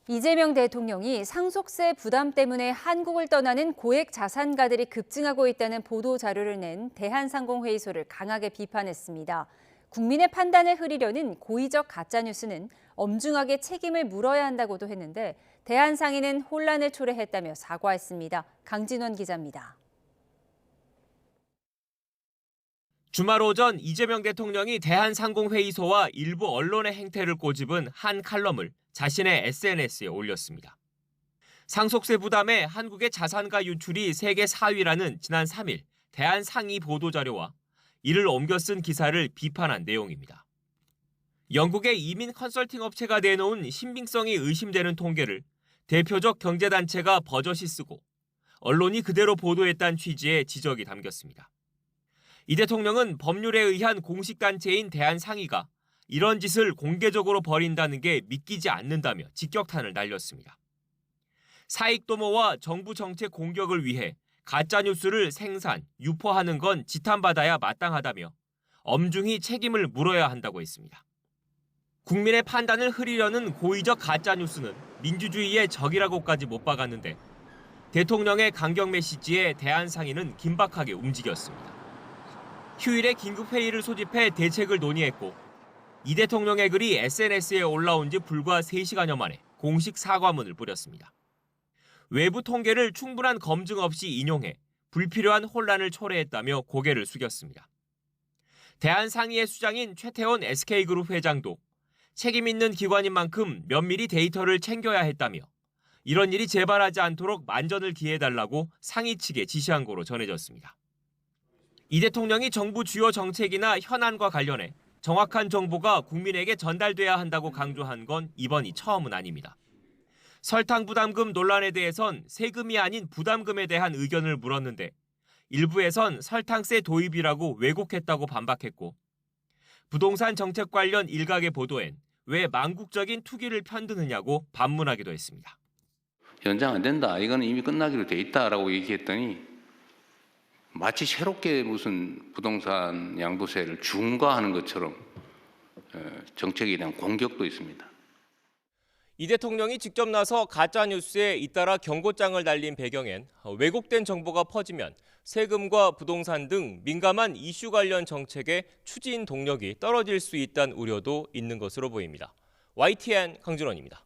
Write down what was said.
이재명 대통령이 상속세 부담 때문에 한국을 떠나는 고액 자산가들이 급증하고 있다는 보도 자료를 낸 대한상공회의소를 강하게 비판했습니다. 국민의 판단을 흐리려는 고의적 가짜뉴스는 엄중하게 책임을 물어야 한다고도 했는데 대한상인은 혼란을 초래했다며 사과했습니다. 강진원 기자입니다. 주말 오전 이재명 대통령이 대한상공회의소와 일부 언론의 행태를 꼬집은 한 칼럼을 자신의 SNS에 올렸습니다. 상속세 부담에 한국의 자산가 유출이 세계 4위라는 지난 3일 대한상의 보도자료와 이를 옮겨 쓴 기사를 비판한 내용입니다. 영국의 이민 컨설팅 업체가 내놓은 신빙성이 의심되는 통계를 대표적 경제단체가 버젓이 쓰고 언론이 그대로 보도했다는 취지의 지적이 담겼습니다. 이 대통령은 법률에 의한 공식단체인 대한상의가 이런 짓을 공개적으로 벌인다는 게 믿기지 않는다며 직격탄을 날렸습니다. 사익도모와 정부 정책 공격을 위해 가짜뉴스를 생산, 유포하는 건 지탄받아야 마땅하다며 엄중히 책임을 물어야 한다고 했습니다. 국민의 판단을 흐리려는 고의적 가짜뉴스는 민주주의의 적이라고까지 못 박았는데 대통령의 강경 메시지에 대한상의는 긴박하게 움직였습니다. 휴일에 긴급회의를 소집해 대책을 논의했고 이 대통령의 글이 SNS에 올라온 지 불과 3시간여 만에 공식 사과문을 뿌렸습니다. 외부 통계를 충분한 검증 없이 인용해 불필요한 혼란을 초래했다며 고개를 숙였습니다. 대한상의의 수장인 최태원 SK그룹 회장도 책임 있는 기관인 만큼 면밀히 데이터를 챙겨야 했다며 이런 일이 재발하지 않도록 만전을 기해달라고 상의 측에 지시한 거로 전해졌습니다. 이 대통령이 정부 주요 정책이나 현안과 관련해 정확한 정보가 국민에게 전달돼야 한다고 강조한 건 이번이 처음은 아닙니다. 설탕 부담금 논란에 대해선 세금이 아닌 부담금에 대한 의견을 물었는데 일부에선 설탕세 도입이라고 왜곡했다고 반박했고 부동산 정책 관련 일각의 보도엔 왜 망국적인 투기를 편드느냐고 반문하기도 했습니다. 연장 안 된다. 이거는 이미 끝나기로 돼 있다라고 얘기했더니 마치 새롭게 무슨 부동산 양도세를 중과하는 것처럼 정책에 대한 공격도 있습니다. 이 대통령이 직접 나서 가짜뉴스에 잇따라 경고장을 날린 배경엔 왜곡된 정보가 퍼지면 세금과 부동산 등 민감한 이슈 관련 정책의 추진 동력이 떨어질 수 있다는 우려도 있는 것으로 보입니다. YTN 강준원입니다.